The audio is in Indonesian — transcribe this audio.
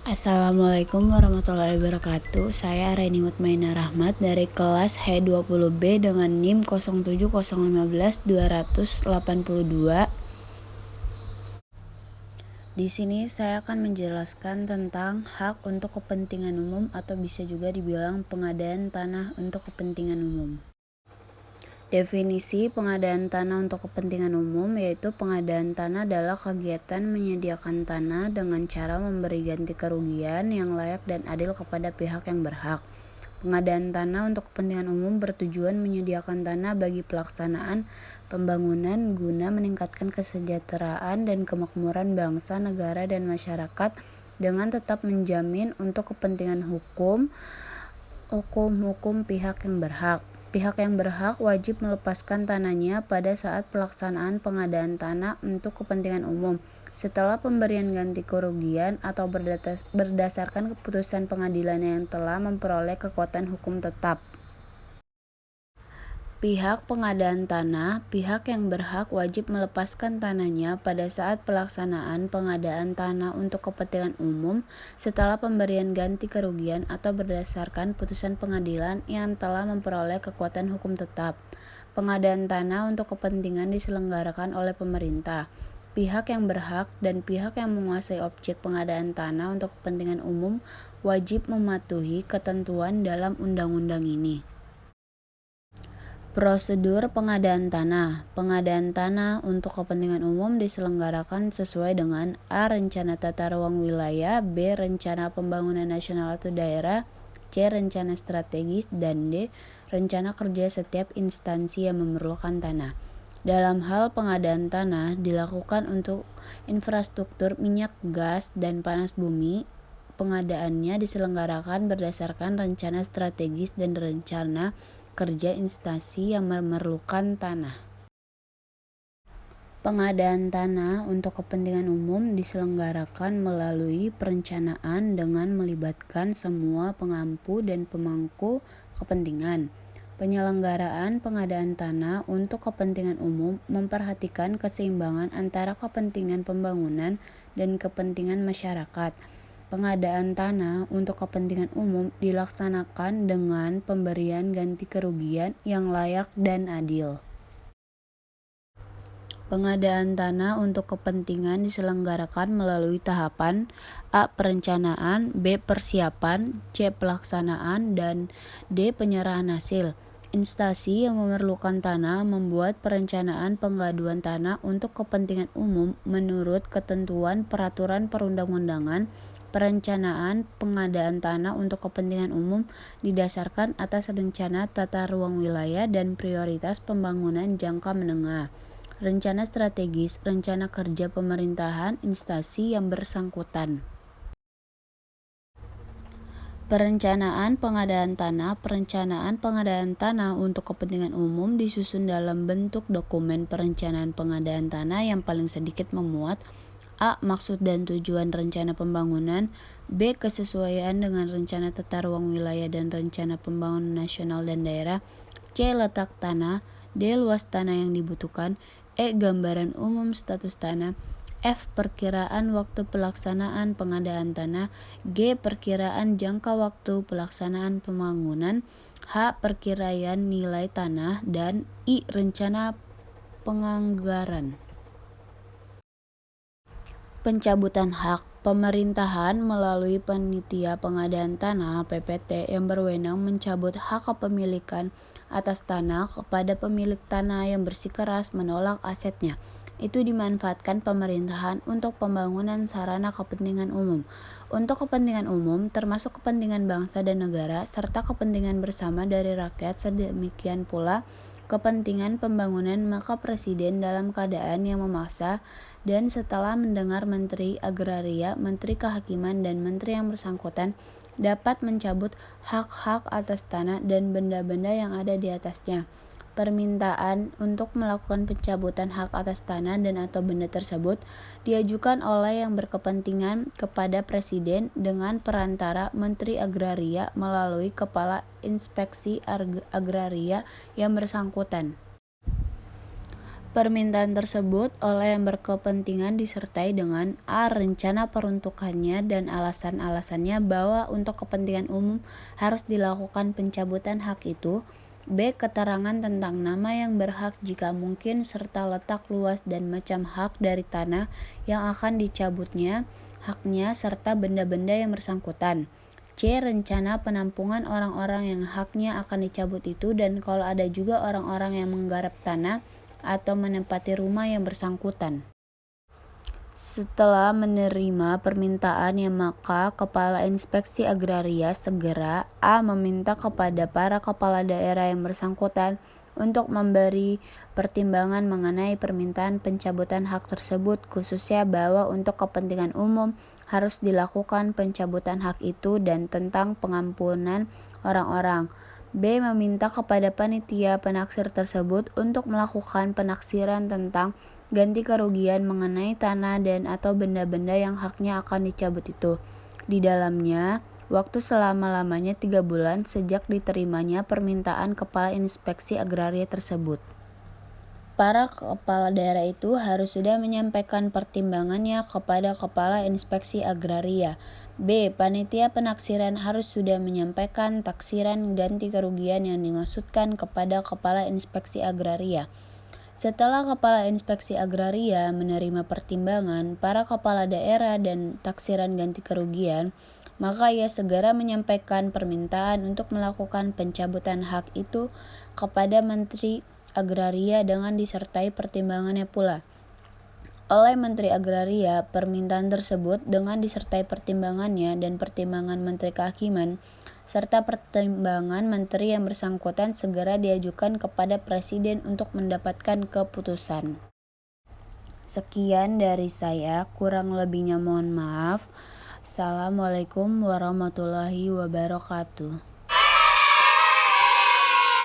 Assalamualaikum warahmatullahi wabarakatuh. Saya Reni Mutmainah Rahmat dari kelas H20B dengan NIM 07015-282. Di sini saya akan menjelaskan tentang hak untuk kepentingan umum atau bisa juga dibilang pengadaan tanah untuk kepentingan umum. Definisi pengadaan tanah untuk kepentingan umum yaitu pengadaan tanah adalah kegiatan menyediakan tanah dengan cara memberi ganti kerugian yang layak dan adil kepada pihak yang berhak. Pengadaan tanah untuk kepentingan umum bertujuan menyediakan tanah bagi pelaksanaan pembangunan guna meningkatkan kesejahteraan dan kemakmuran bangsa, negara, dan masyarakat dengan tetap menjamin untuk kepentingan hukum pihak yang berhak. Pihak yang berhak wajib melepaskan tanahnya pada saat pelaksanaan pengadaan tanah untuk kepentingan umum setelah pemberian ganti kerugian atau berdasarkan keputusan pengadilan yang telah memperoleh kekuatan hukum tetap. Pihak pengadaan tanah, pihak yang berhak wajib melepaskan tanahnya pada saat pelaksanaan pengadaan tanah untuk kepentingan umum setelah pemberian ganti kerugian atau berdasarkan putusan pengadilan yang telah memperoleh kekuatan hukum tetap. Pengadaan tanah untuk kepentingan diselenggarakan oleh pemerintah, pihak yang berhak dan pihak yang menguasai objek pengadaan tanah untuk kepentingan umum wajib mematuhi ketentuan dalam undang-undang ini. Prosedur pengadaan tanah. Pengadaan tanah untuk kepentingan umum diselenggarakan sesuai dengan A. Rencana tata ruang wilayah, B. Rencana pembangunan nasional atau daerah, C. Rencana strategis, dan D. Rencana kerja setiap instansi yang memerlukan tanah. Dalam hal pengadaan tanah dilakukan untuk infrastruktur minyak, gas, dan panas bumi. Pengadaannya diselenggarakan berdasarkan rencana strategis dan rencana kerja instansi yang memerlukan tanah. Pengadaan tanah untuk kepentingan umum diselenggarakan melalui perencanaan dengan melibatkan semua pengampu dan pemangku kepentingan. Penyelenggaraan pengadaan tanah untuk kepentingan umum memperhatikan keseimbangan antara kepentingan pembangunan dan kepentingan masyarakat. Pengadaan tanah untuk kepentingan umum dilaksanakan dengan pemberian ganti kerugian yang layak dan adil. Pengadaan tanah untuk kepentingan diselenggarakan melalui tahapan A. Perencanaan, B. Persiapan, C. Pelaksanaan, dan D. Penyerahan hasil. Instansi yang memerlukan tanah membuat perencanaan pengaduan tanah untuk kepentingan umum menurut ketentuan peraturan perundang-undangan. Perencanaan pengadaan tanah untuk kepentingan umum didasarkan atas rencana tata ruang wilayah dan prioritas pembangunan jangka menengah. Rencana strategis, rencana kerja pemerintahan instansi yang bersangkutan. Perencanaan pengadaan tanah. Perencanaan pengadaan tanah untuk kepentingan umum disusun dalam bentuk dokumen perencanaan pengadaan tanah yang paling sedikit memuat A. Maksud dan tujuan rencana pembangunan, B. Kesesuaian dengan rencana tata ruang wilayah dan rencana pembangunan nasional dan daerah, C. Letak tanah, D. Luas tanah yang dibutuhkan, E. Gambaran umum status tanah, F. Perkiraan waktu pelaksanaan pengadaan tanah, G. Perkiraan jangka waktu pelaksanaan pembangunan, H. Perkiraan nilai tanah, dan I. Rencana penganggaran. Pencabutan hak. Pemerintahan melalui Panitia Pengadaan Tanah (PPT) yang berwenang mencabut hak kepemilikan atas tanah kepada pemilik tanah yang bersikeras menolak asetnya itu dimanfaatkan pemerintahan untuk pembangunan sarana kepentingan umum. Untuk kepentingan umum termasuk kepentingan bangsa dan negara serta kepentingan bersama dari rakyat, sedemikian pula kepentingan pembangunan, maka Presiden dalam keadaan yang memaksa dan setelah mendengar Menteri Agraria, Menteri Kehakiman, dan Menteri yang bersangkutan dapat mencabut hak-hak atas tanah dan benda-benda yang ada di atasnya. Permintaan untuk melakukan pencabutan hak atas tanah dan atau benda tersebut diajukan oleh yang berkepentingan kepada Presiden dengan perantara Menteri Agraria melalui Kepala Inspeksi Agraria yang bersangkutan. Permintaan tersebut oleh yang berkepentingan disertai dengan A. Rencana peruntukannya dan alasan-alasannya bahwa untuk kepentingan umum harus dilakukan pencabutan hak itu. B. Keterangan tentang nama yang berhak jika mungkin serta letak luas dan macam hak dari tanah yang akan dicabutnya, haknya serta benda-benda yang bersangkutan. C. Rencana penampungan orang-orang yang haknya akan dicabut itu dan kalau ada juga orang-orang yang menggarap tanah atau menempati rumah yang bersangkutan. Setelah menerima permintaannya, maka Kepala Inspeksi Agraria segera A. Meminta kepada para kepala daerah yang bersangkutan untuk memberi pertimbangan mengenai permintaan pencabutan hak tersebut, khususnya bahwa untuk kepentingan umum harus dilakukan pencabutan hak itu dan tentang pengampunan orang-orang. B. Meminta kepada panitia penaksir tersebut untuk melakukan penaksiran tentang ganti kerugian mengenai tanah dan atau benda-benda yang haknya akan dicabut itu. Di dalamnya, waktu selama-lamanya 3 bulan sejak diterimanya permintaan Kepala Inspeksi Agraria tersebut. Para kepala daerah itu harus sudah menyampaikan pertimbangannya kepada Kepala Inspeksi Agraria. B. Panitia penaksiran harus sudah menyampaikan taksiran ganti kerugian yang dimaksudkan kepada Kepala Inspeksi Agraria. Setelah Kepala Inspeksi Agraria menerima pertimbangan para kepala daerah dan taksiran ganti kerugian, maka ia segera menyampaikan permintaan untuk melakukan pencabutan hak itu kepada Menteri Agraria dengan disertai pertimbangannya pula. Oleh Menteri Agraria, permintaan tersebut dengan disertai pertimbangannya dan pertimbangan Menteri Kehakiman serta pertimbangan menteri yang bersangkutan segera diajukan kepada Presiden untuk mendapatkan keputusan. Sekian dari saya, kurang lebihnya mohon maaf. Assalamualaikum warahmatullahi wabarakatuh.